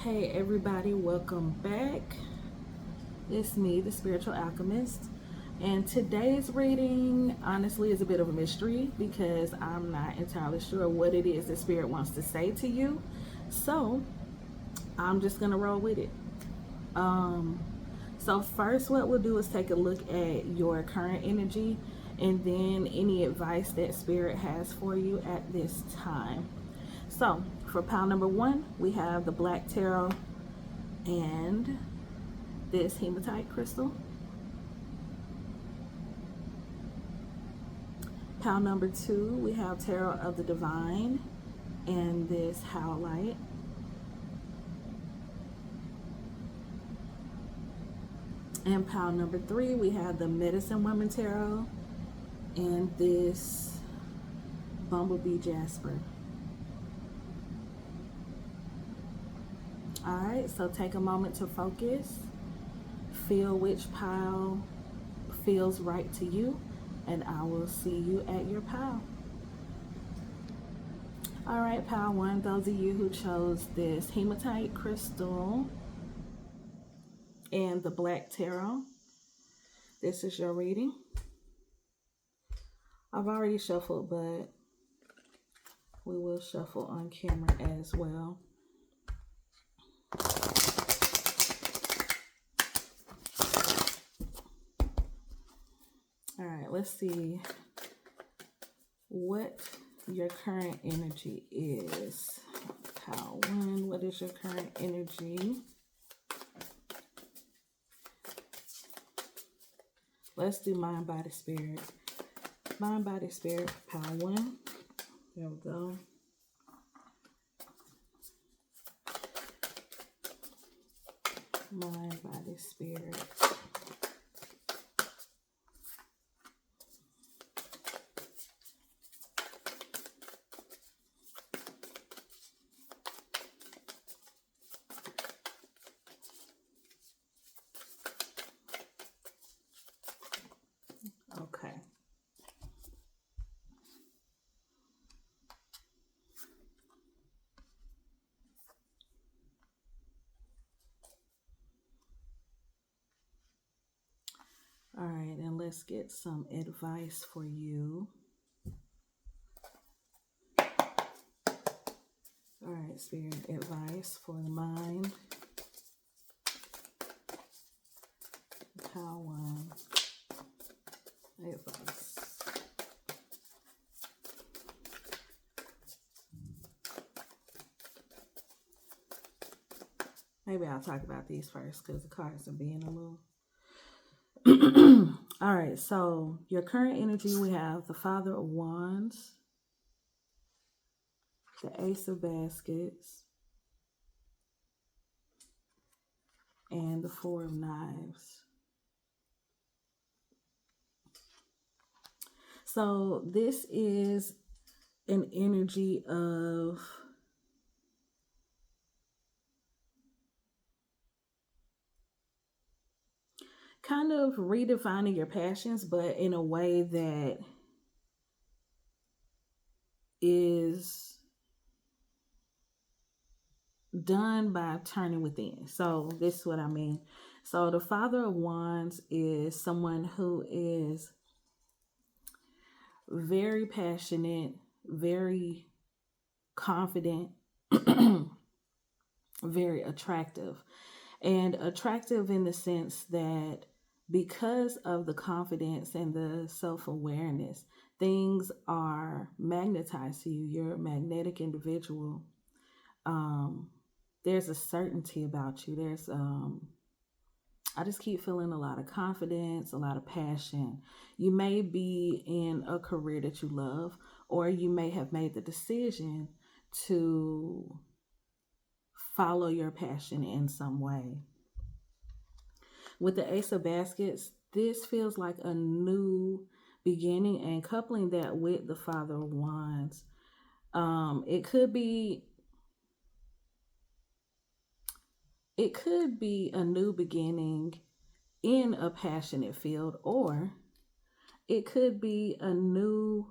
Hey everybody, welcome back. It's me, the Spiritual Alchemist. And today's reading honestly is a bit of a mystery because I'm not entirely sure what it is that Spirit wants to say to you. So I'm just gonna roll with it. So first what we'll do is take a look at your current energy and then any advice that Spirit has for you at this time. So for pile number 1, we have the Black Tarot and this hematite crystal. Pile number 2, we have Tarot of the Divine and this howlite. And pile number 3, we have the Medicine Woman Tarot and this Bumblebee Jasper. Alright, so take a moment to focus. Feel which pile feels right to you, and I will see you at your pile. Alright, pile 1, those of you who chose this hematite crystal and the Black Tarot, this is your reading. I've already shuffled, but we will shuffle on camera as well. All right, let's see what your current energy is. Pile 1, what is your current energy? Let's do mind, body, spirit. Mind, body, spirit, pile 1. There we go. Mind, body, spirit. Okay. All right, and let's get some advice for you. All right, Spirit, advice for the mind. Pile 1, advice. Maybe I'll talk about these first because the cards are being a little... All right, so your current energy, we have the Father of Wands, the Ace of Baskets, and the Four of Knives. So this is an energy of kind of redefining your passions, but in a way that is done by turning within. So this is what I mean. So the Father of Wands is someone who is very passionate, very confident, very attractive. And attractive in the sense that because of the confidence and the self-awareness, things are magnetized to you. You're a magnetic individual. There's a certainty about you. There's I just keep feeling a lot of confidence, a lot of passion. You may be in a career that you love, or you may have made the decision to follow your passion in some way. With the Ace of Baskets, this feels like a new beginning, and coupling that with the Father of Wands, it could be a new beginning in a passionate field, or it could be a new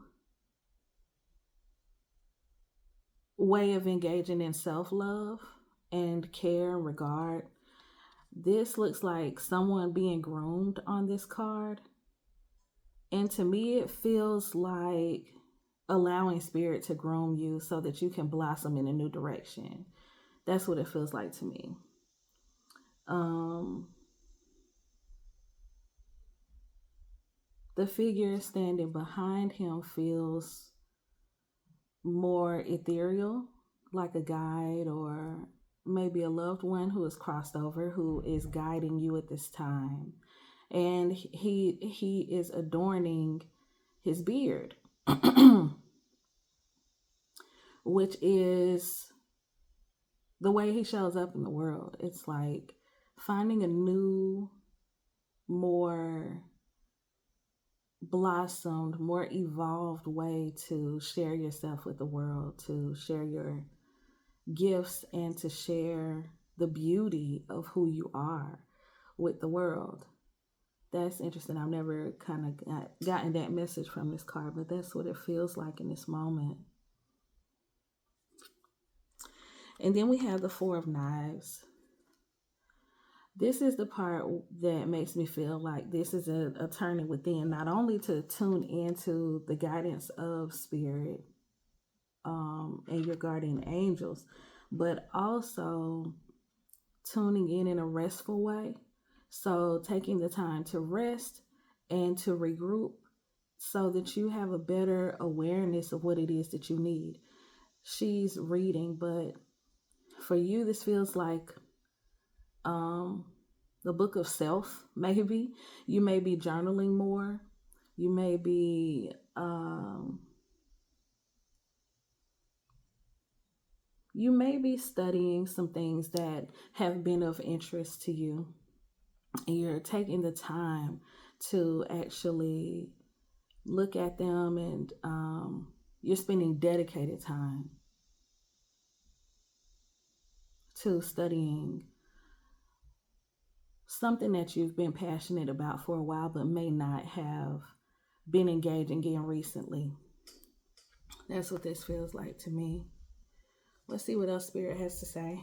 way of engaging in self-love and care and regard. This looks like someone being groomed on this card. And to me, it feels like allowing spirit to groom you so that you can blossom in a new direction. That's what it feels like to me. The figure standing behind him feels more ethereal, like a guide or maybe a loved one who has crossed over, who is guiding you at this time. And he is adorning his beard, which is the way he shows up in the world. It's like finding a new, more blossomed, more evolved way to share yourself with the world, to share your gifts, and to share the beauty of who you are with the world. That's interesting. I've never kind of gotten that message from this card, but that's what it feels like in this moment. And then we have the Four of Knives. This is the part that makes me feel like this is a turning within, not only to tune into the guidance of spirit and your guardian angels, but also tuning in a restful way. So taking the time to rest and to regroup so that you have a better awareness of what it is that you need. She's reading, but for you, this feels like the book of self, maybe. You may be journaling more. You may be studying some things that have been of interest to you. And you're taking the time to actually look at them, and you're spending dedicated time to studying something that you've been passionate about for a while but may not have been engaging in recently. That's what this feels like to me. Let's see what else Spirit has to say.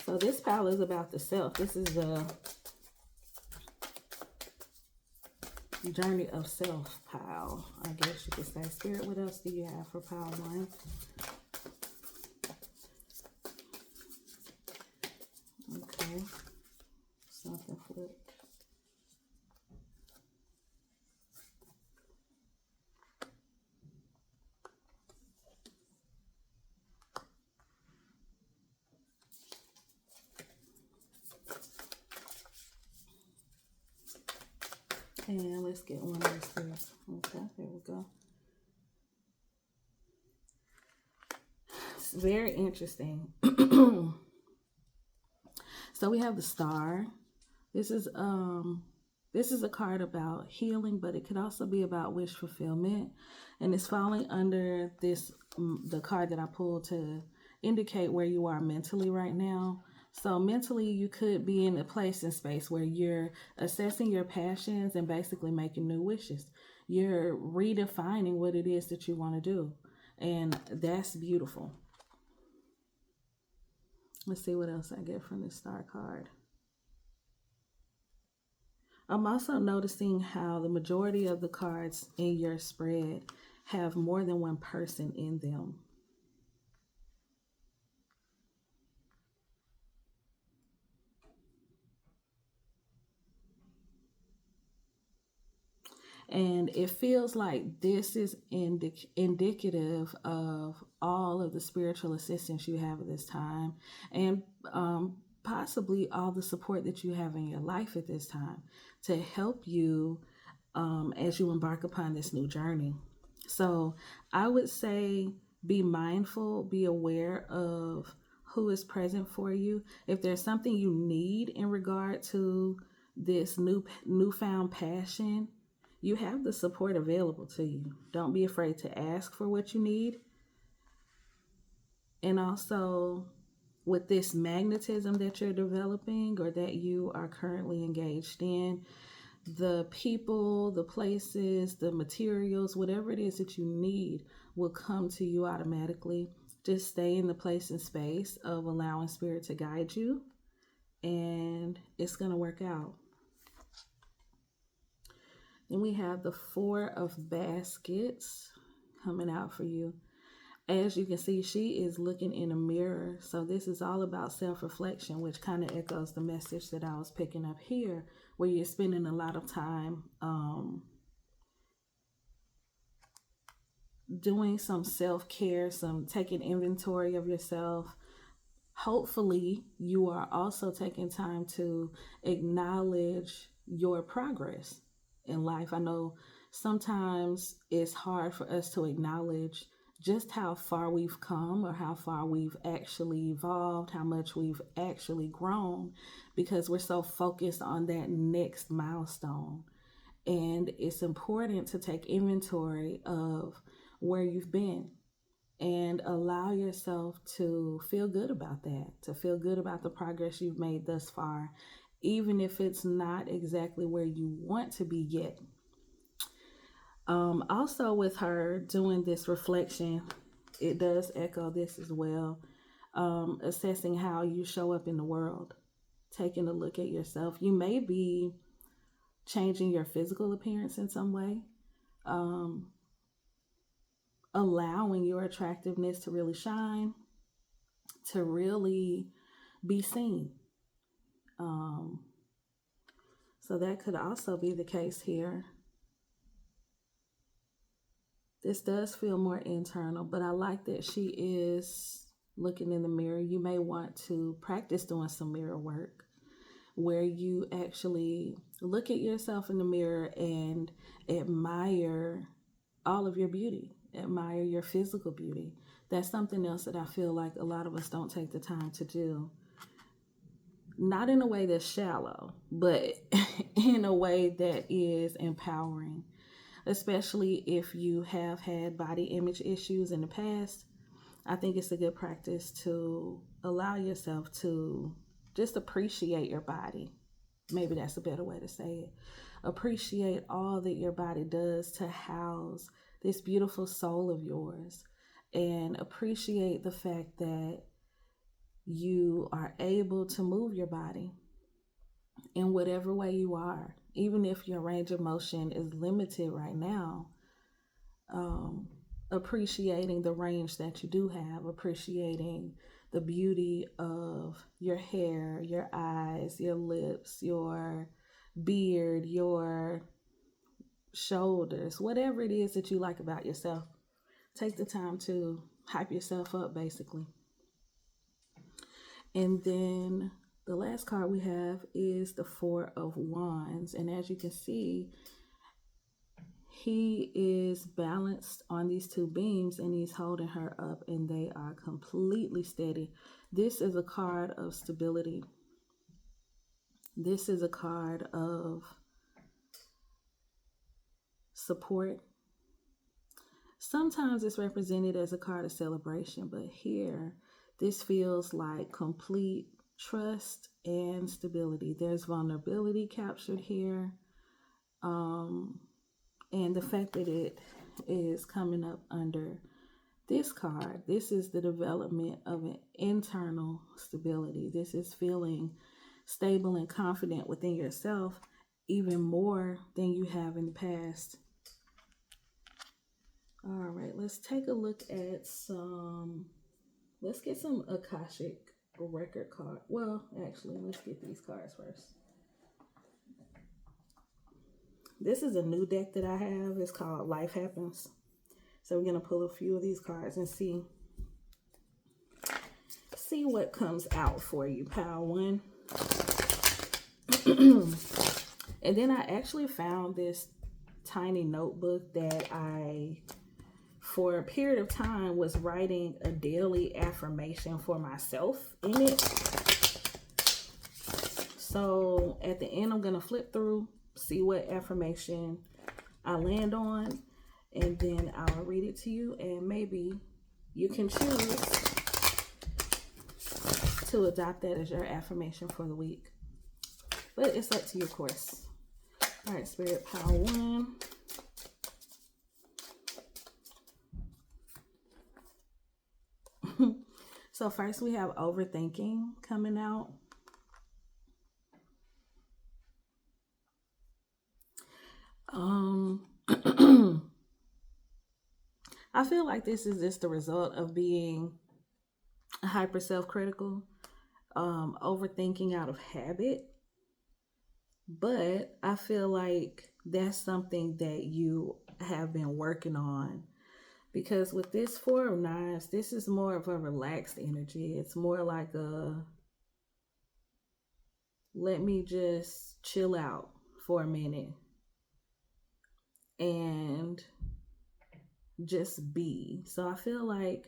So this pile is about the self. This is the journey of self pile, I guess you could say. Spirit, what else do you have for pile 1? Okay. Something flipped. And let's get one of these. Okay, there we go. It's very interesting. So we have the Star. This is a card about healing, but it could also be about wish fulfillment. And it's falling under this the card that I pulled to indicate where you are mentally right now. So mentally, you could be in a place and space where you're assessing your passions and basically making new wishes. You're redefining what it is that you want to do. And that's beautiful. Let's see what else I get from this Star card. I'm also noticing how the majority of the cards in your spread have more than one person in them. And it feels like this is indicative of all of the spiritual assistance you have at this time, and possibly all the support that you have in your life at this time to help you as you embark upon this new journey. So I would say be mindful, be aware of who is present for you. If there's something you need in regard to this newfound passion, you have the support available to you. Don't be afraid to ask for what you need. And also, with this magnetism that you're developing or that you are currently engaged in, The people, the places, the materials, whatever it is that you need will come to you automatically. Just stay in the place and space of allowing spirit to guide you, and it's going to work out. Then we have the Four of Baskets coming out for you. As you can see, she is looking in a mirror. So this is all about self-reflection, which kind of echoes the message that I was picking up here, where you're spending a lot of time doing some self-care, some taking inventory of yourself. Hopefully, you are also taking time to acknowledge your progress in life. I know sometimes it's hard for us to acknowledge just how far we've come, or how far we've actually evolved, how much we've actually grown, because we're so focused on that next milestone. And it's important to take inventory of where you've been and allow yourself to feel good about that, to feel good about the progress you've made thus far, even if it's not exactly where you want to be yet. Also, with her doing this reflection, it does echo this as well. Assessing how you show up in the world, taking a look at yourself. You may be changing your physical appearance in some way, allowing your attractiveness to really shine, to really be seen. So that could also be the case here. This does feel more internal, but I like that she is looking in the mirror. You may want to practice doing some mirror work where you actually look at yourself in the mirror and admire all of your beauty, admire your physical beauty. That's something else that I feel like a lot of us don't take the time to do. Not in a way that's shallow, but in a way that is empowering. Especially if you have had body image issues in the past, I think it's a good practice to allow yourself to just appreciate your body. Maybe that's a better way to say it. Appreciate all that your body does to house this beautiful soul of yours, and appreciate the fact that you are able to move your body in whatever way you are. Even if your range of motion is limited right now, appreciating the range that you do have, appreciating the beauty of your hair, your eyes, your lips, your beard, your shoulders, whatever it is that you like about yourself. Take the time to hype yourself up, basically. And then the last card we have is the Four of Wands. And as you can see, he is balanced on these two beams and he's holding her up, and they are completely steady. This is a card of stability. This is a card of support. Sometimes it's represented as a card of celebration, but here, this feels like complete trust and stability. There's vulnerability captured here. And the fact that it is coming up under this card, this is the development of an internal stability. This is feeling stable and confident within yourself, even more than you have in the past. All right, let's take a look at let's get some Akashic record card. Well, actually, let's get these cards first. This is a new deck that I have. It's called Life Happens. So we're going to pull a few of these cards and see what comes out for you, pile one. And then I actually found this tiny notebook that I, for a period of time, was writing a daily affirmation for myself in it. So at the end, I'm going to flip through, see what affirmation I land on, and then I'll read it to you, and maybe you can choose to adopt that as your affirmation for the week. But it's up to you, of course. All right, Spirit Power 1. So first we have overthinking coming out. I feel like this is just the result of being hyper self-critical, overthinking out of habit. But I feel like that's something that you have been working on, because with this Four of Knives, this is more of a relaxed energy. It's more like a, let me just chill out for a minute and just be. So I feel like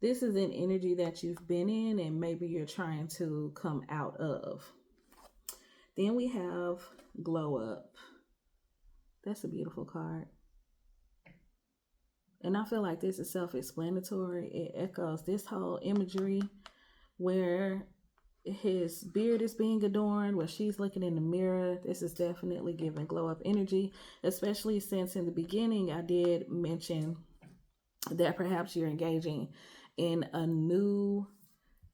this is an energy that you've been in and maybe you're trying to come out of. Then we have Glow Up. That's a beautiful card. And I feel like this is self-explanatory. It echoes this whole imagery where his beard is being adorned, where she's looking in the mirror. This is definitely giving glow up energy, especially since in the beginning I did mention that perhaps you're engaging in a new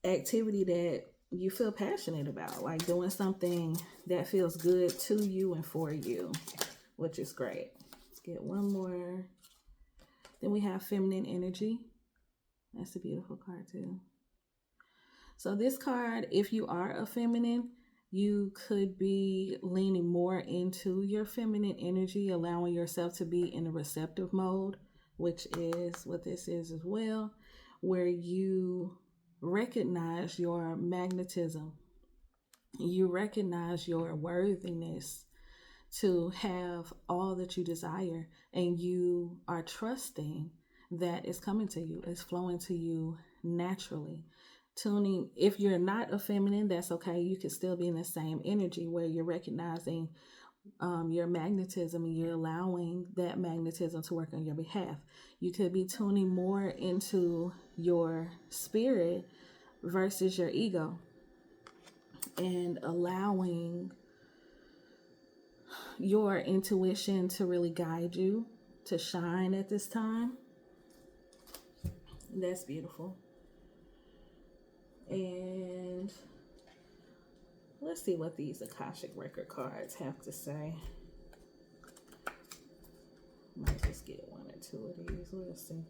activity that you feel passionate about, like doing something that feels good to you and for you, which is great. Let's get one more. Then we have feminine energy. That's a beautiful card too. So this card, if you are a feminine, you could be leaning more into your feminine energy, allowing yourself to be in a receptive mode, which is what this is as well, where you recognize your magnetism. You recognize your worthiness to have all that you desire, and you are trusting that it's coming to you, it's flowing to you naturally. Tuning, if you're not a feminine, that's okay. You could still be in the same energy where you're recognizing your magnetism and you're allowing that magnetism to work on your behalf. You could be tuning more into your spirit versus your ego and allowing your intuition to really guide you to shine at this time. That's beautiful. And let's see what these Akashic Record cards have to say. Might just get one or two of these. We'll see.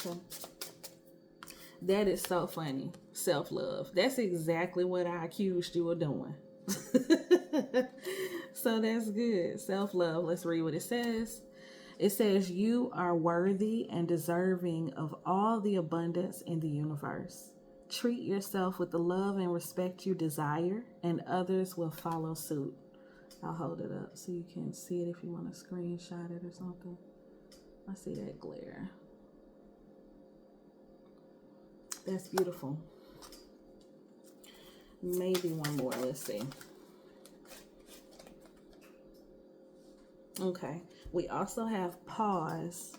Okay. That is so funny. Self-love. That's exactly what I accused you of doing. So that's good. Self-love. Let's read what it says. It says, you are worthy and deserving of all the abundance in the universe. Treat yourself with the love and respect you desire, and others will follow suit. I'll hold it up so you can see it if you want to screenshot it or something. I see that glare. That's beautiful. Maybe one more. Let's see. Okay. We also have pause.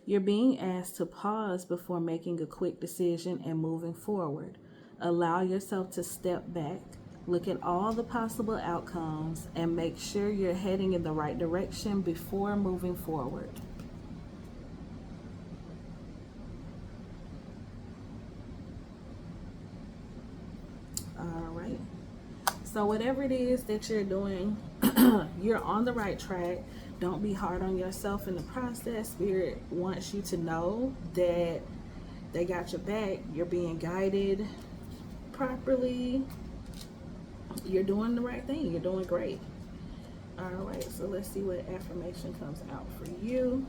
You're being asked to pause before making a quick decision and moving forward. Allow yourself to step back, look at all the possible outcomes, and make sure you're heading in the right direction before moving forward. All right. So whatever it is that you're doing, you're on the right track. Don't be hard on yourself in the process. Spirit wants you to know that they got your back. You're being guided properly. You're doing the right thing. You're doing great. All right, so let's see what affirmation comes out for you.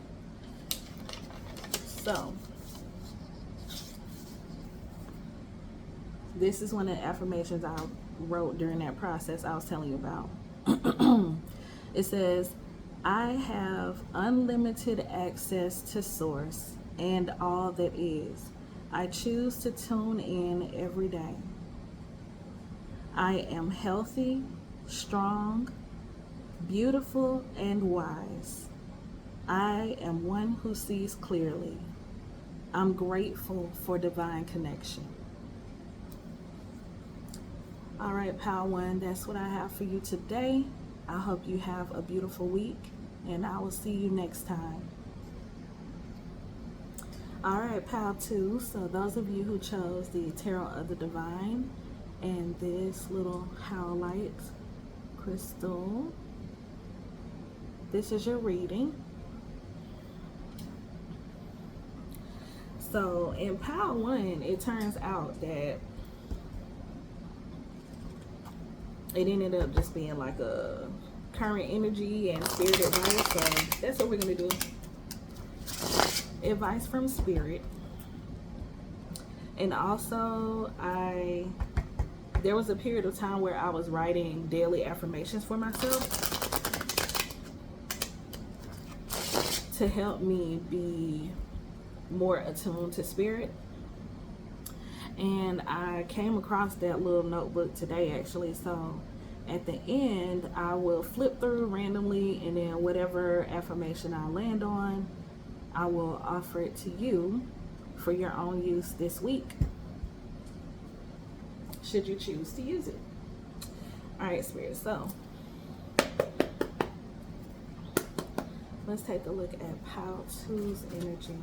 So this is one of the affirmations I wrote during that process I was telling you about. It says, I have unlimited access to source and all that is. I choose to tune in every day. I am healthy, strong, beautiful, and wise. I am one who sees clearly. I'm grateful for divine connection. All right, Pal One, that's what I have for you today. I hope you have a beautiful week, and I will see you next time. All right, Pal Two. So, those of you who chose the Tarot of the Divine and this little howlite crystal, this is your reading. So, in Pile 1, it turns out that it ended up just being like a current energy and spirit advice. So that's what we're going to do. Advice from spirit. And also, there was a period of time where I was writing daily affirmations for myself to help me be more attuned to spirit. And I came across that little notebook today, actually. So at the end, I will flip through randomly, and then whatever affirmation I land on, I will offer it to you for your own use this week, should you choose to use it. All right, Spirit. So let's take a look at Pile 2's energy.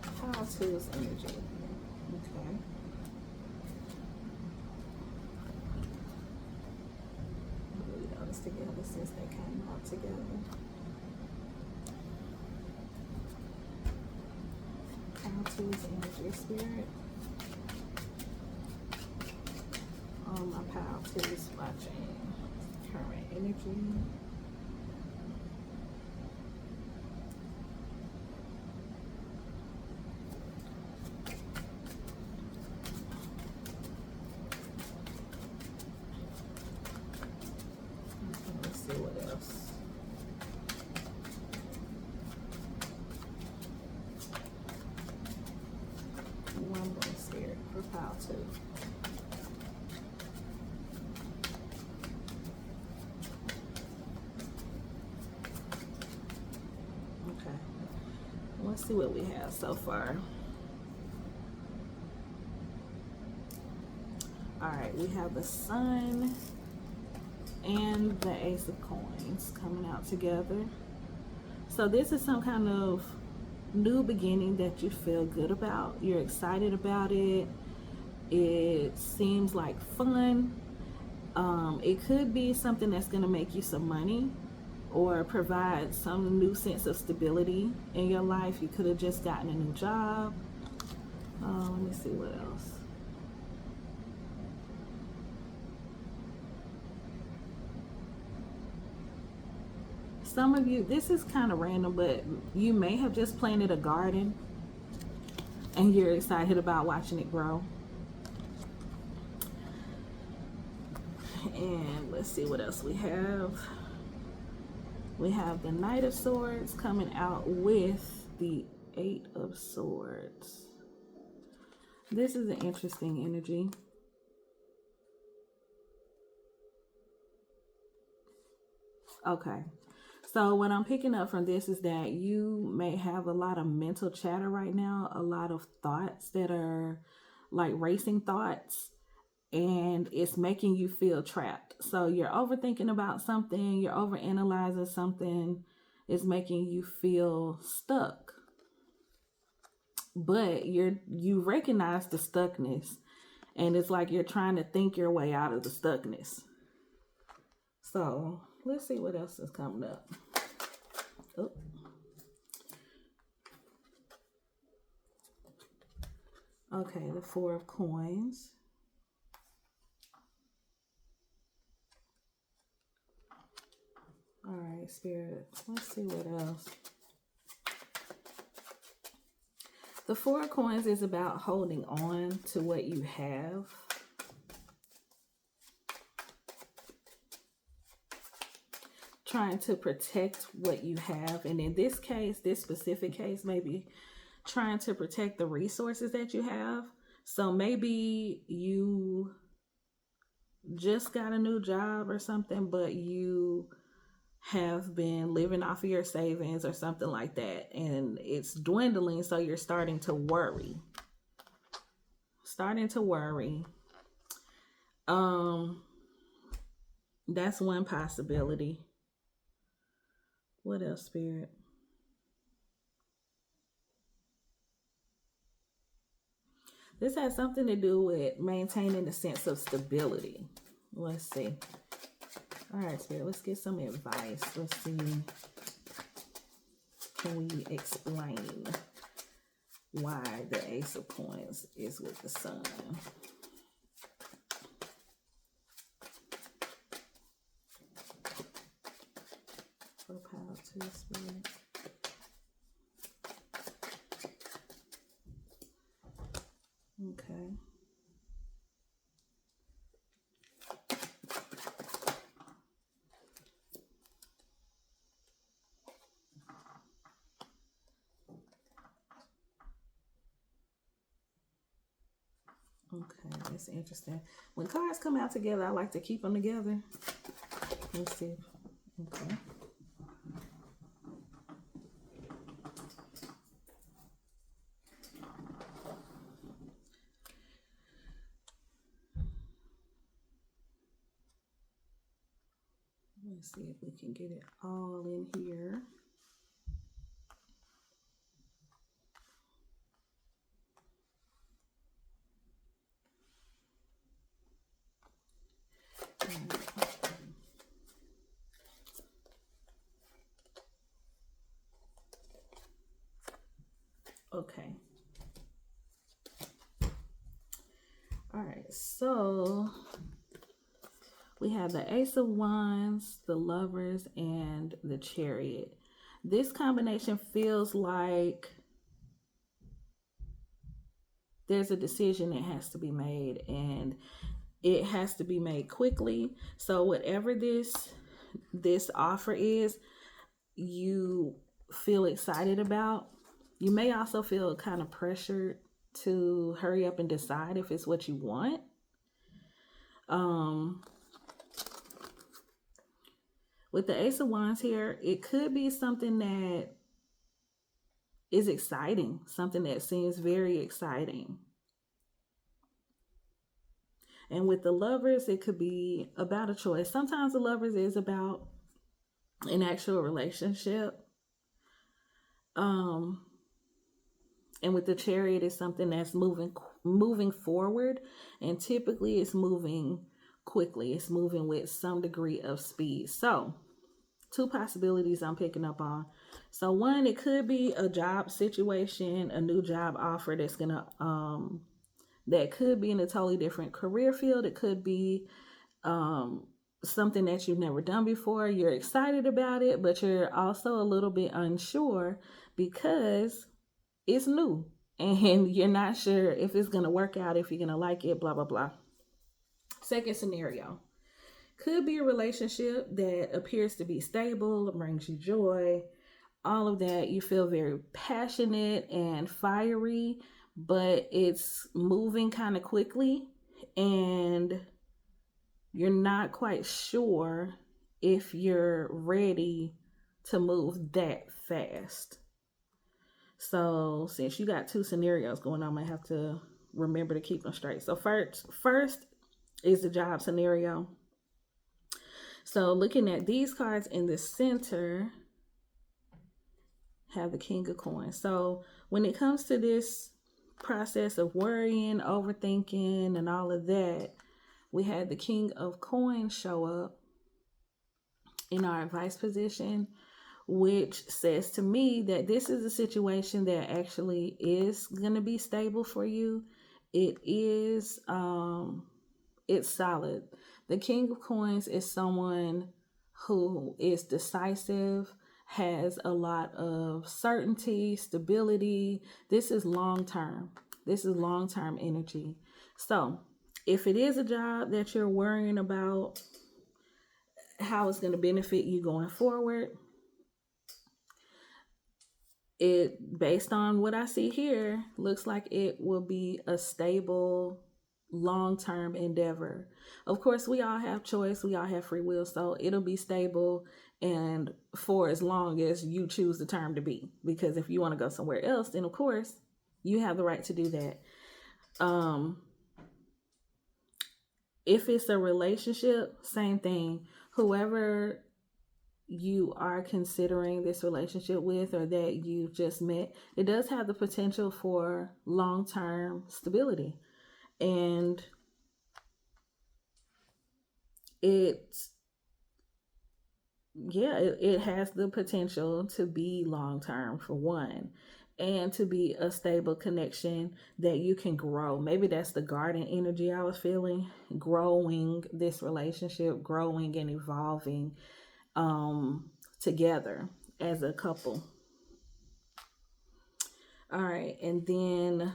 Pile 2's energy. Okay. Together since they came out together. Pile 2's energy, Spirit. My Pile 2 is watching current energy. Let's see what we have so far. All right, we have the Sun and the Ace of Coins coming out together. So this is some kind of new beginning that you feel good about. You're excited about it. It seems like fun. It could be something that's going to make you some money or provide some new sense of stability in your life. You could have just gotten a new job. Let me see what else. Some of you, this is kind of random, but you may have just planted a garden and you're excited about watching it grow. And let's see what else we have. We have the Knight of Swords coming out with the Eight of Swords. This is an interesting energy. Okay. So what I'm picking up from this is that you may have a lot of mental chatter right now, a lot of thoughts that are like racing thoughts, and it's making you feel trapped. So you're overthinking about something, you're overanalyzing something, it's making you feel stuck. But you recognize the stuckness, and it's like you're trying to think your way out of the stuckness. So let's see what else is coming up. Oh. Okay, the Four of Coins. All right, Spirit. Let's see what else. The Four of Coins is about holding on to what you have. Trying to protect what you have. And in this case, this specific case, maybe trying to protect the resources that you have. So maybe you just got a new job or something, but you have been living off of your savings or something like that, and it's dwindling, so you're starting to worry. Starting to worry. That's one possibility. What else, Spirit? This has something to do with maintaining a sense of stability. Let's see. All right, Spirit, let's get some advice. Let's see. Can we explain why the Ace of Coins is with the Sun? For power to Spirit. Okay. Okay, that's interesting. When cards come out together, I like to keep them together. Let's see. Okay. Let's see if we can get it all in here. Okay. All right, so we have the Ace of Wands, the Lovers, and the Chariot. This combination feels like there's a decision that has to be made, and it has to be made quickly. So whatever this offer is, you feel excited about. You may also feel kind of pressured to hurry up and decide if it's what you want. With the Ace of Wands here, it could be something that is exciting, something that seems very exciting. And with the Lovers, it could be about a choice. Sometimes the Lovers is about an actual relationship. And with the Chariot, it's something that's moving forward, and typically it's moving quickly. It's moving with some degree of speed. So, two possibilities I'm picking up on. So, one, it could be a job situation, a new job offer that's gonna that could be in a totally different career field. It could be something that you've never done before. You're excited about it, but you're also a little bit unsure because it's new and you're not sure if it's going to work out, if you're going to like it, blah, blah, blah. Second scenario could be a relationship that appears to be stable, brings you joy, all of that. You feel very passionate and fiery, but it's moving kind of quickly and you're not quite sure if you're ready to move that fast. So since you got two scenarios going on, I might have to remember to keep them straight. So first is the job scenario. So looking at these cards in the center, have the King of Coins. So when it comes to this process of worrying, overthinking, and all of that, we had the King of Coins show up in our advice position, which says to me that this is a situation that actually is going to be stable for you. It is, it's solid. The King of Coins is someone who is decisive, has a lot of certainty, stability. This is long-term. This is long-term energy. So if it is a job that you're worrying about how it's going to benefit you going forward, it, based on what I see here, looks like it will be a stable long-term endeavor. Of course, we all have choice, we all have free will, so it'll be stable and for as long as you choose the term to be. Because if you want to go somewhere else, then of course you have the right to do that. Um, if it's a relationship, same thing. Whoever you are considering this relationship with or that you just met, it does have the potential for long-term stability. And it it has the potential to be long term for one, and to be a stable connection that you can grow. Maybe that's the garden energy I was feeling, growing this relationship, growing and evolving together as a couple. All right, and then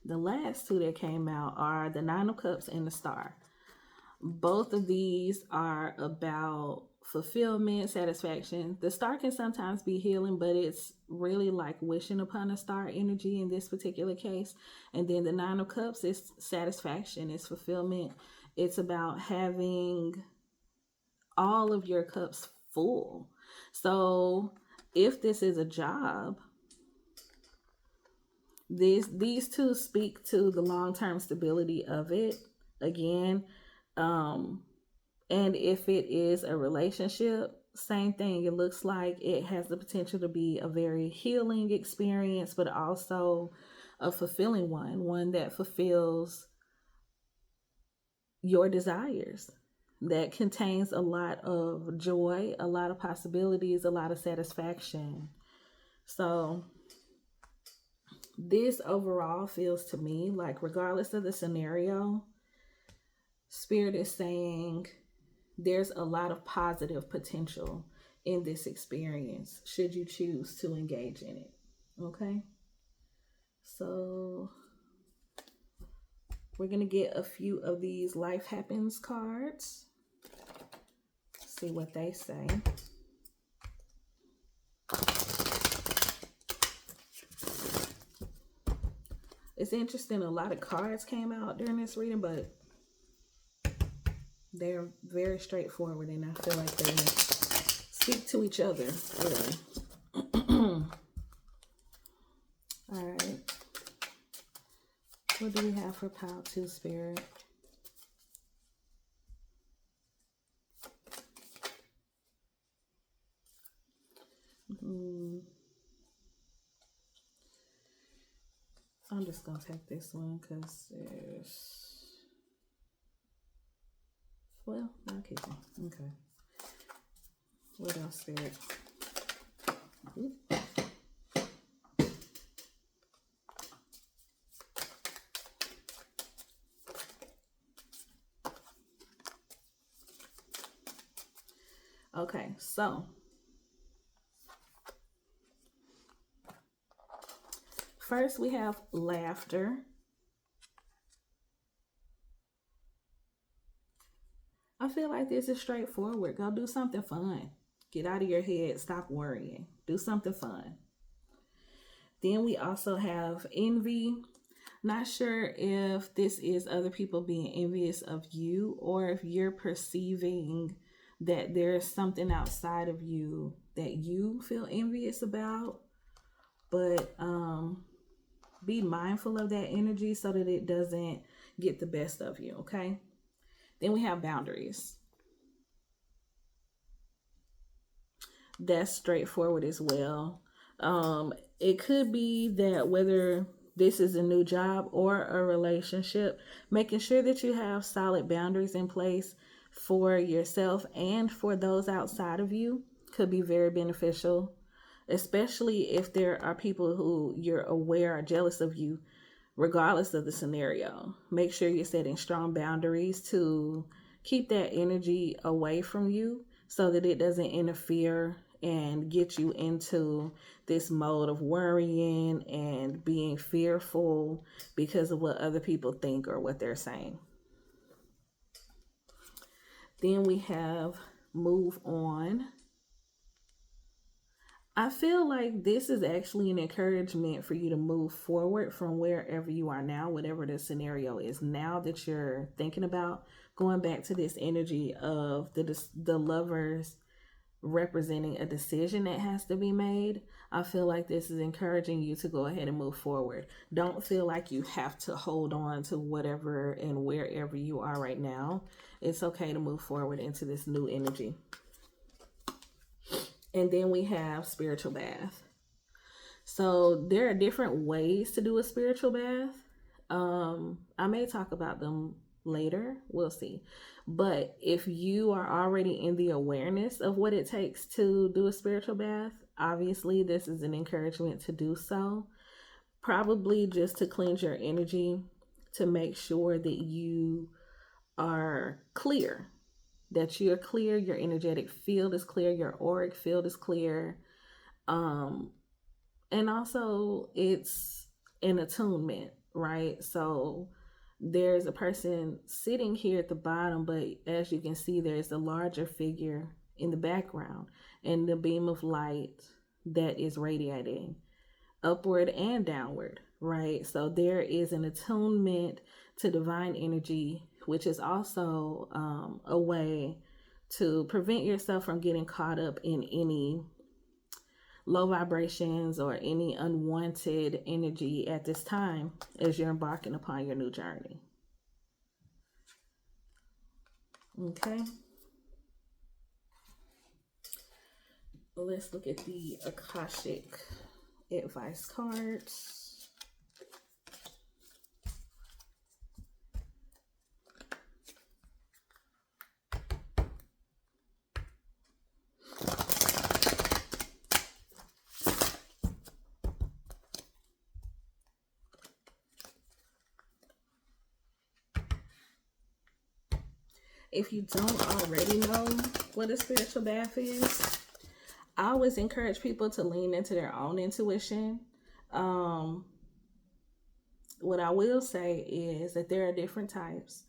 the last two that came out are the Nine of Cups and the Star. Both of these are about fulfillment, satisfaction. The star can sometimes be healing, but it's really like wishing upon a star energy in this particular case. And then the Nine of Cups is satisfaction, it's fulfillment. It's about having all of your cups full. So if this is a job, these two speak to the long-term stability of it. Again, and if it is a relationship, same thing. It looks like it has the potential to be a very healing experience, but also a fulfilling one that fulfills your desires, that contains a lot of joy, a lot of possibilities, a lot of satisfaction. So this overall feels to me like, regardless of the scenario, Spirit is saying there's a lot of positive potential in this experience should you choose to engage in it. Okay? So we're going to get a few of these Life Happens cards. See what they say. It's interesting, a lot of cards came out during this reading, but they're very straightforward, and I feel like they speak to each other, really. All right. What do we have for Pile 2, Spirit? I'm just going to take this one because there's... Well, I'll keep it. Okay. What else, Spirit? Oop. Okay, so first we have laughter. I feel like this is straightforward. Go do something fun. Get out of your head. Stop worrying. Do something fun. Then we also have envy. Not sure if this is other people being envious of you, or if you're perceiving that there's something outside of you that you feel envious about. But be mindful of that energy so that it doesn't get the best of you, okay? Then we have boundaries. That's straightforward as well. It could be that whether this is a new job or a relationship, making sure that you have solid boundaries in place for yourself and for those outside of you could be very beneficial, especially if there are people who you're aware are jealous of you, regardless of the scenario. Make sure you're setting strong boundaries to keep that energy away from you so that it doesn't interfere and get you into this mode of worrying and being fearful because of what other people think or what they're saying. Then we have move on. I feel like this is actually an encouragement for you to move forward from wherever you are now, whatever the scenario is now that you're thinking about. Going back to this energy of the lovers representing a decision that has to be made, I feel like this is encouraging you to go ahead and move forward. Don't feel like you have to hold on to whatever and wherever you are right now. It's okay to move forward into this new energy. And then we have spiritual bath. So there are different ways to do a spiritual bath. I may talk about them later. We'll see. But if you are already in the awareness of what it takes to do a spiritual bath, obviously this is an encouragement to do so. Probably just to cleanse your energy, to make sure that you are clear, that you're clear, your energetic field is clear, your auric field is clear. Um, and also it's an attunement, right? So there's a person sitting here at the bottom, but as you can see, there's a larger figure in the background and the beam of light that is radiating upward and downward, right? So there is an attunement to divine energy, which is also a way to prevent yourself from getting caught up in any low vibrations or any unwanted energy at this time as you're embarking upon your new journey. Okay. Let's look at the Akashic advice cards. If you don't already know what a spiritual bath is, I always encourage people to lean into their own intuition. What I will say is that there are different types.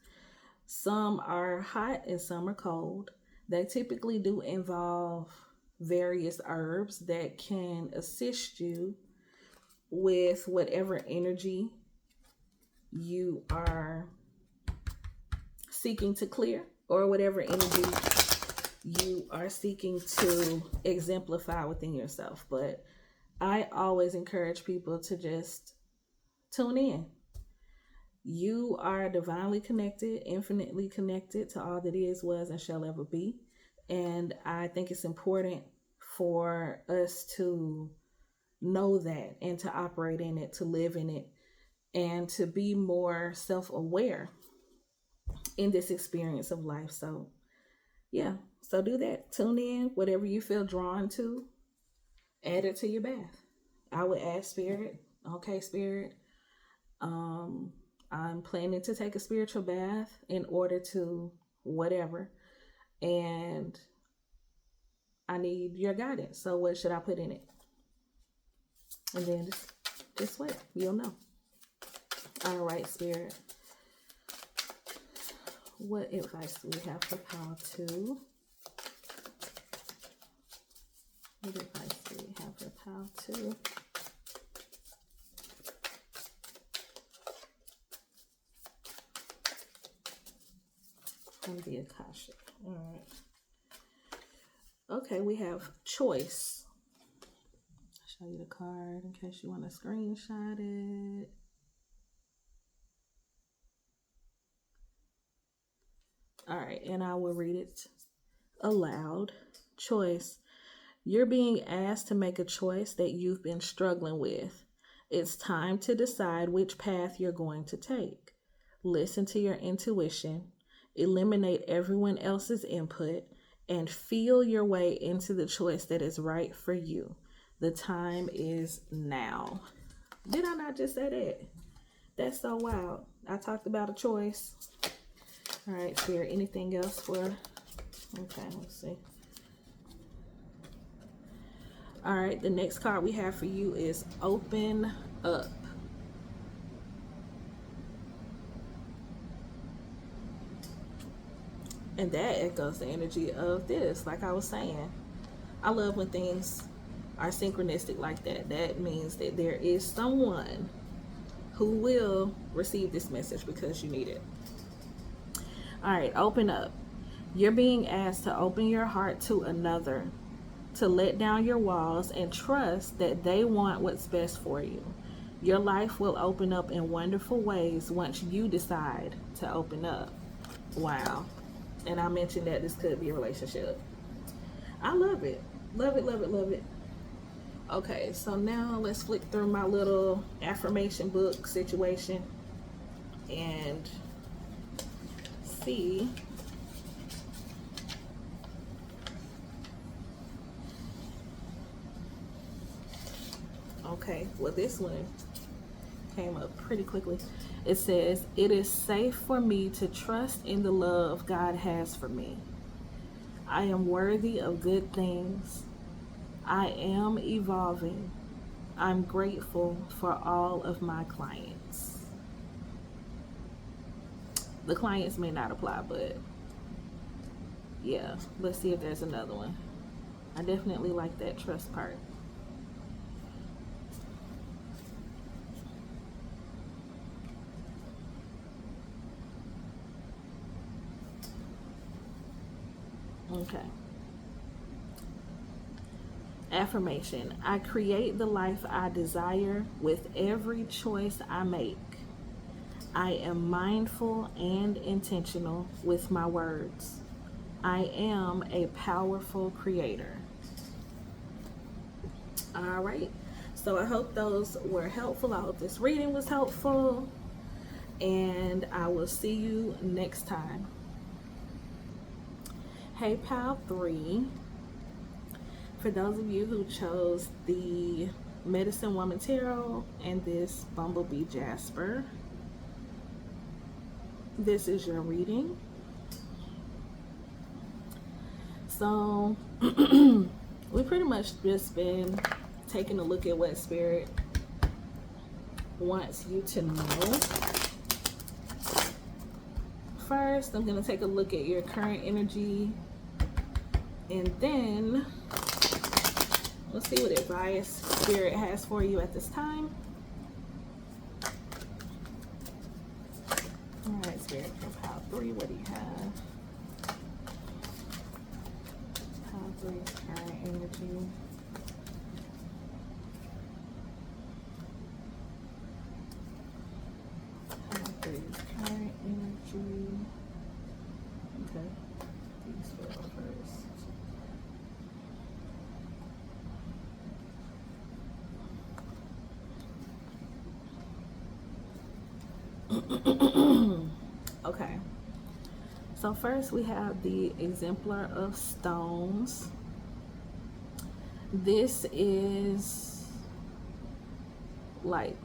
Some are hot and some are cold. They typically do involve various herbs that can assist you with whatever energy you are seeking to clear, or whatever energy you are seeking to exemplify within yourself. But I always encourage people to just tune in. You are divinely connected, infinitely connected to all that is, was, and shall ever be. And I think it's important for us to know that and to operate in it, to live in it, and to be more self-aware in this experience of life. So yeah, so do that. Tune in, whatever you feel drawn to, add it to your bath. I would ask Spirit, okay, Spirit, I'm planning to take a spiritual bath in order to whatever, and I need your guidance. So what should I put in it? And then just wait, you'll know. All right, Spirit. What advice do we have for Pile 2? What advice do we have for Pile 2? From the Akashic. All right. Okay, we have choice. I'll show you the card in case you want to screenshot it. All right, and I will read it aloud. Choice. You're being asked to make a choice that you've been struggling with. It's time to decide which path you're going to take. Listen to your intuition, eliminate everyone else's input, and feel your way into the choice that is right for you. The time is now. Did I not just say that? That's so wild. I talked about a choice. All right, Spirit, anything else for... Okay, let's see. All right, the next card we have for you is Open Up. And that echoes the energy of this, like I was saying. I love when things are synchronistic like that, that means that there is someone who will receive this message because you need it. All right, open up. You're being asked to open your heart to another, to let down your walls and trust that they want what's best for you. Your life will open up in wonderful ways once you decide to open up. Wow. And I mentioned that this could be a relationship. I love it. Love it, love it, love it. Okay, so now let's flick through my little affirmation book situation and see. Okay, well, this one came up pretty quickly. It says, "It is safe for me to trust in the love God has for me. I am worthy of good things. I am evolving. I'm grateful for all of my clients." The clients may not apply, but yeah, let's see if there's another one. I definitely like that trust part. Okay. Affirmation: I create the life I desire with every choice I make. I am mindful and intentional with my words. I am a powerful creator. All right. So I hope those were helpful. I hope this reading was helpful. And I will see you next time. Hey, Pile 3. For those of you who chose the Medicine Woman Tarot and this Bumblebee Jasper, this is your reading. So we pretty much just been taking a look at what Spirit wants you to know. First, I'm going to take a look at your current energy, and then let's see what advice Spirit has for you at this time. All right, Spirit, for Pile 3, what do you have? Pile 3's current energy. Pile 3's current energy. Okay, these fell first. Okay, so first we have the Exemplar of Stones. This is like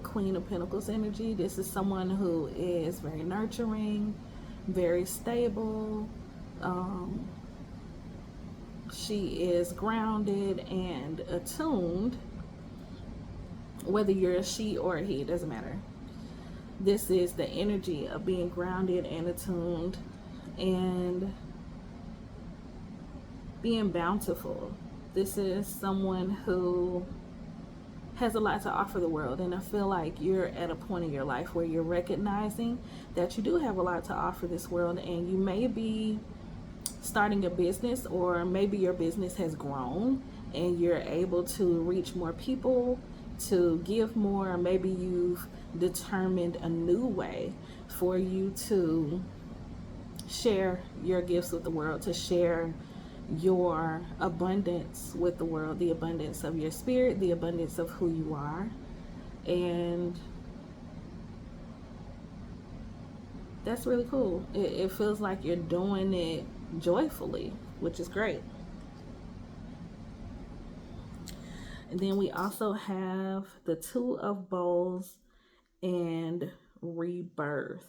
Queen of Pentacles energy. This is someone who is very nurturing, very stable. She is grounded and attuned. Whether you're a she or a he, it doesn't matter. This is the energy of being grounded and attuned and being bountiful. This is someone who has a lot to offer the world, and I feel like you're at a point in your life where you're recognizing that you do have a lot to offer this world, and you may be starting a business, or maybe your business has grown and you're able to reach more people, to give more. Maybe you've determined a new way for you to share your gifts with the world, to share your abundance with the world, the abundance of your spirit, the abundance of who you are. And that's really cool. It feels like you're doing it joyfully, which is great. And then we also have the Two of Bowls and Rebirth.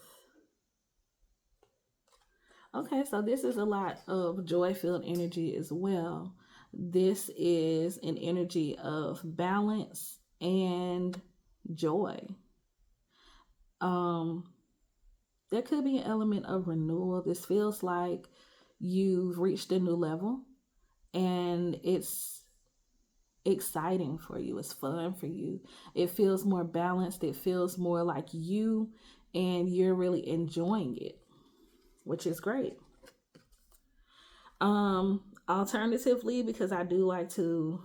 Okay, so this is a lot of joy-filled energy as well. This is an energy of balance and joy. There could be an element of renewal. This feels like you've reached a new level, and it's exciting for you. It's fun for you. It feels more balanced. It feels more like you, and you're really enjoying it, which is great. Alternatively, because I do like to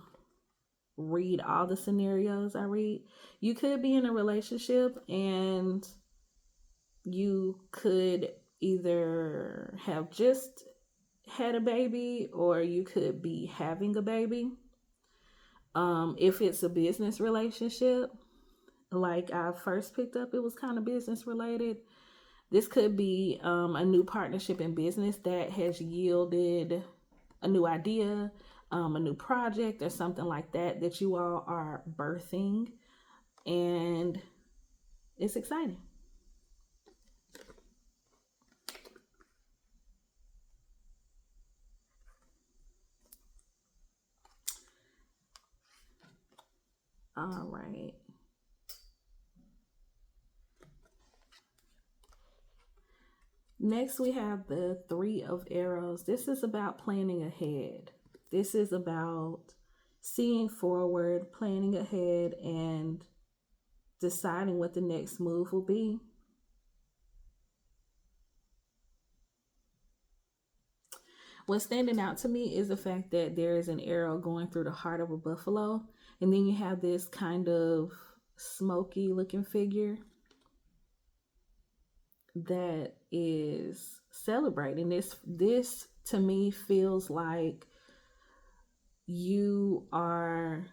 read all the scenarios I read, you could be in a relationship and you could either have just had a baby or you could be having a baby. If it's a business relationship, like I first picked up, it was kind of business related. This could be a new partnership in business that has yielded a new idea, a new project, or something like that that you all are birthing, and it's exciting. All right. Next, we have the Three of Arrows. This is about planning ahead. This is about seeing forward, planning ahead, and deciding what the next move will be. What's standing out to me is the fact that there is an arrow going through the heart of a buffalo, and then you have this kind of smoky looking figure that is celebrating. This to me feels like you are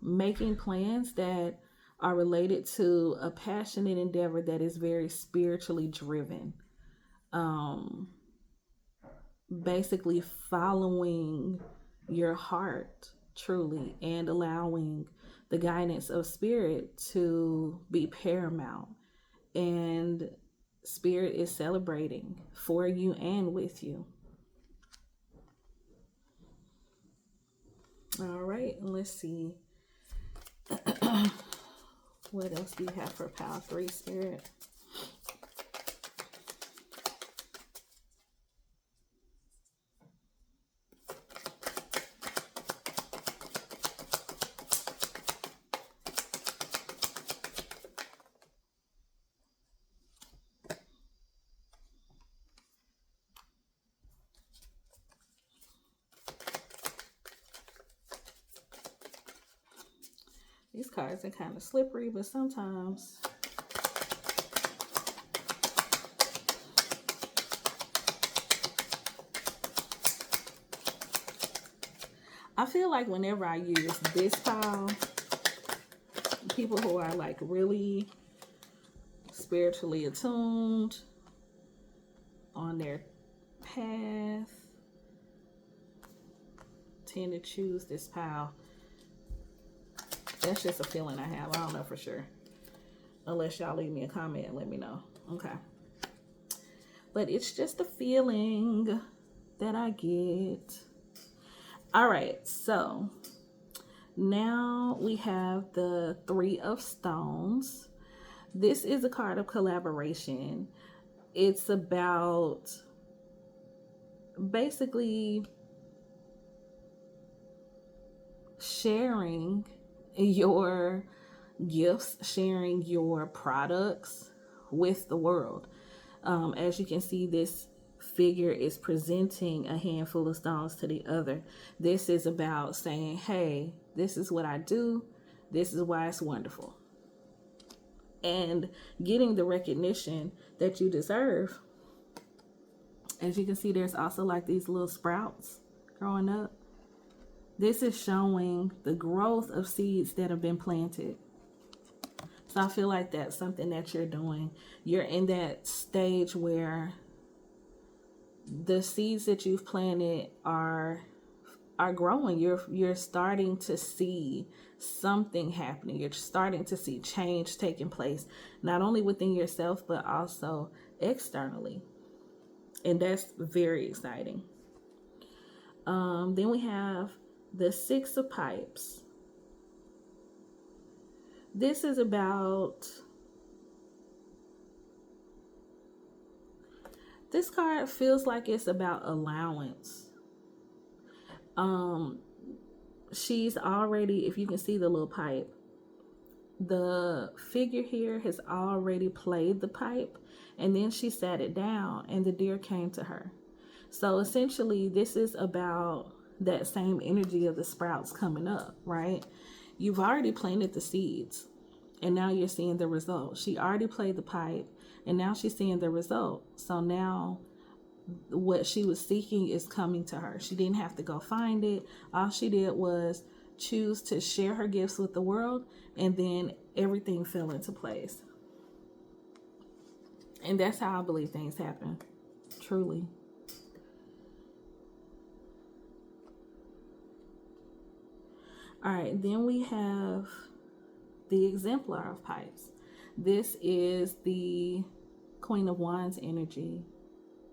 making plans that are related to a passionate endeavor that is very spiritually driven. Um, Basically following your heart truly and allowing the guidance of spirit to be paramount. And spirit is celebrating for you and with you. All right, let's see. What else do you have for Power 3 Spirit? These cards are kind of slippery, but sometimes I feel like whenever I use this pile, people who are like really spiritually attuned on their path tend to choose this pile. That's just a feeling I have. I don't know for sure. Unless y'all leave me a comment and let me know. Okay. But it's just a feeling that I get. All right. So now we have the Three of Stones. This is a card of collaboration. It's about basically sharing your gifts, sharing your products with the world. As you can see, this figure is presenting a handful of stones to the other. This is about saying, hey, this is what I do. This is why it's wonderful. And getting the recognition that you deserve. As you can see, there's also like these little sprouts growing up. This is showing the growth of seeds that have been planted. So I feel like that's something that you're doing. You're in that stage where the seeds that you've planted are growing. You're starting to see something happening. You're starting to see change taking place, not only within yourself, but also externally. And that's very exciting. Then we have the Six of Pipes. This is about, this card feels like it's about allowance. she's already, if you can see the little pipe, the figure here has already played the pipe, and then she sat it down and the deer came to her. So essentially, this is about that same energy of the sprouts coming up, right? You've already planted the seeds and now you're seeing the result. She already played the pipe and now she's seeing the result. So now what she was seeking is coming to her. She didn't have to go find it. All she did was choose to share her gifts with the world, and then everything fell into place. And that's how I believe things happen, truly. All right, then we have the exemplar of pipes. This is the Queen of Wands energy.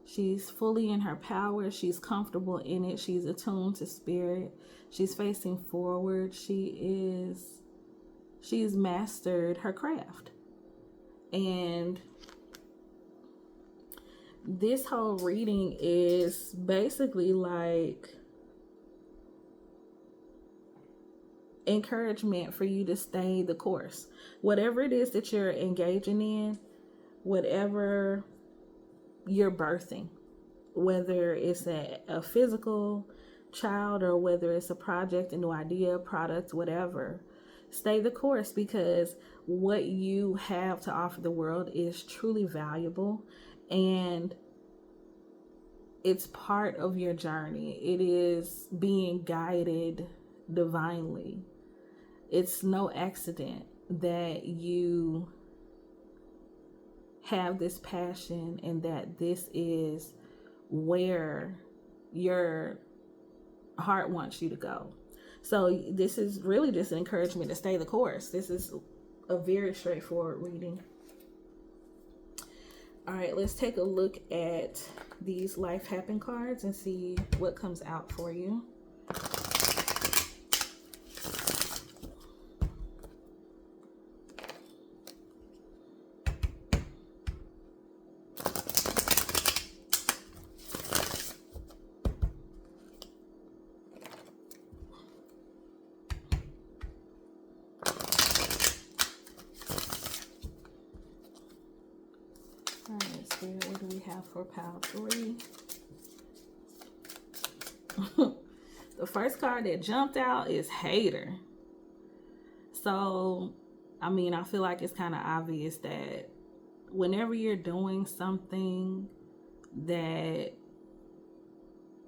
She's fully in her power. She's comfortable in it. She's attuned to spirit. She's facing forward. She's mastered her craft. And this whole reading is basically like encouragement for you to stay the course. Whatever it is that you're engaging in, whatever you're birthing, whether it's a physical child or whether it's a project, a new idea, product, whatever, stay the course, because what you have to offer the world is truly valuable and it's part of your journey. It is being guided divinely. It's no accident that you have this passion and that this is where your heart wants you to go. So this is really just an encouragement to stay the course. This is a very straightforward reading. All right, let's take a look at these life happen cards and see what comes out for you. What do we have for pile 3? The first card that jumped out is hater. So, I mean, I feel like it's kind of obvious that whenever you're doing something that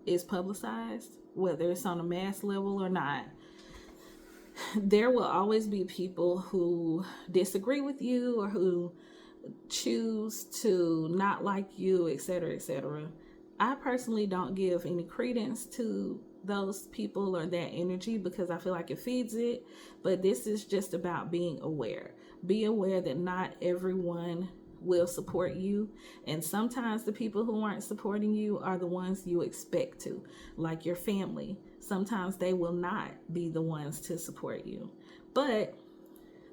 is publicized, whether it's on a mass level or not, there will always be people who disagree with you or who choose to not like you, etc., etc. I personally don't give any credence to those people or that energy because I feel like it feeds it. But this is just about being aware. Be aware that not everyone will support you, and sometimes the people who aren't supporting you are the ones you expect to, like your family. Sometimes they will not be the ones to support you, but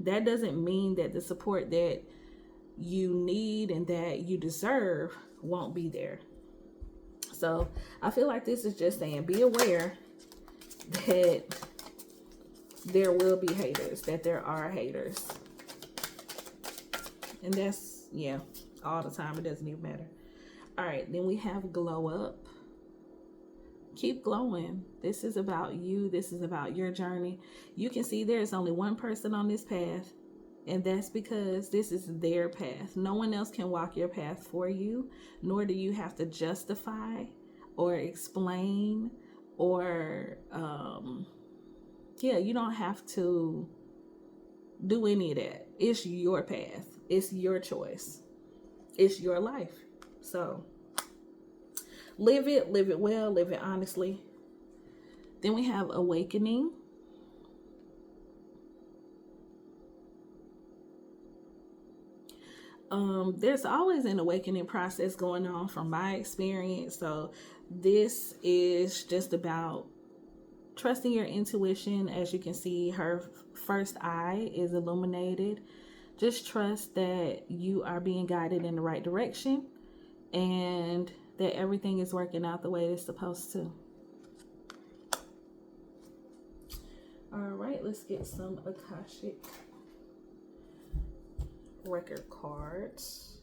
that doesn't mean that the support that you need and that you deserve won't be there. So I feel like this is just saying, be aware that there will be haters, that there are haters. And that's, yeah, all the time. It doesn't even matter. All right, then we have glow up. Keep glowing. This is about you. This is about your journey. You can see there's only one person on this path, and that's because this is their path. No one else can walk your path for you, nor do you have to justify or explain or, you don't have to do any of that. It's your path. It's your choice. It's your life. So live it well, live it honestly. Then we have awakening. There's always an awakening process going on from my experience. So this is just about trusting your intuition. As you can see, her first eye is illuminated. Just trust that you are being guided in the right direction and that everything is working out the way it's supposed to. right, let's get some Akashic record cards.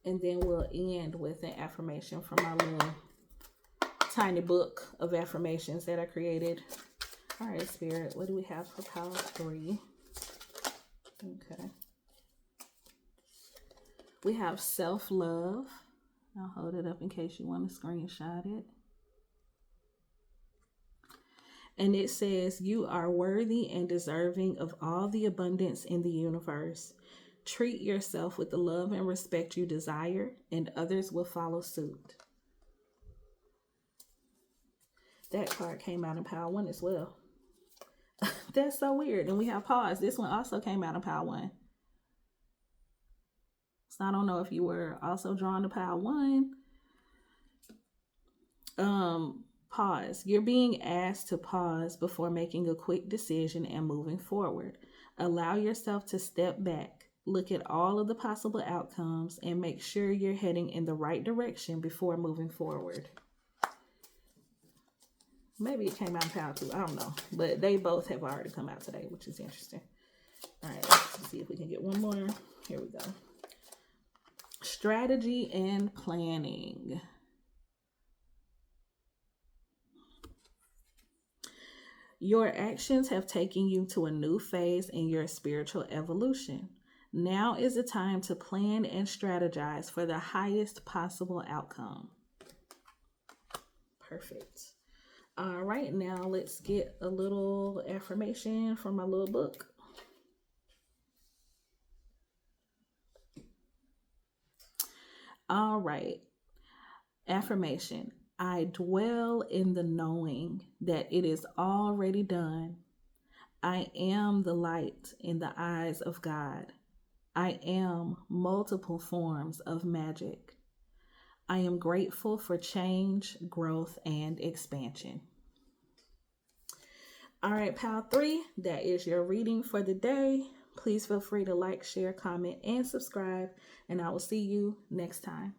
And then we'll end with an affirmation from our little tiny book of affirmations that I created. All right, Spirit, what do we have for pile 3? Okay. We have self-love. I'll hold it up in case you want to screenshot it. And it says, you are worthy and deserving of all the abundance in the universe. Treat yourself with the love and respect you desire, and others will follow suit. That card came out in pile 1 as well. That's so weird. And we have pause. This one also came out in pile 1. So I don't know if you were also drawn to pile 1. Pause. You're being asked to pause before making a quick decision and moving forward. Allow yourself to step back. Look at all of the possible outcomes and make sure you're heading in the right direction before moving forward. Maybe it came out in pile 2. I don't know. But they both have already come out today, which is interesting. All right, let's see if we can get one more. Here we go. Strategy and planning. Your actions have taken you to a new phase in your spiritual evolution. Now is the time to plan and strategize for the highest possible outcome. Perfect. All right, now let's get a little affirmation from my little book. All right. Affirmation. I dwell in the knowing that it is already done. I am the light in the eyes of God. I am multiple forms of magic. I am grateful for change, growth, and expansion. All right, pile 3, that is your reading for the day. Please feel free to like, share, comment, and subscribe, and I will see you next time.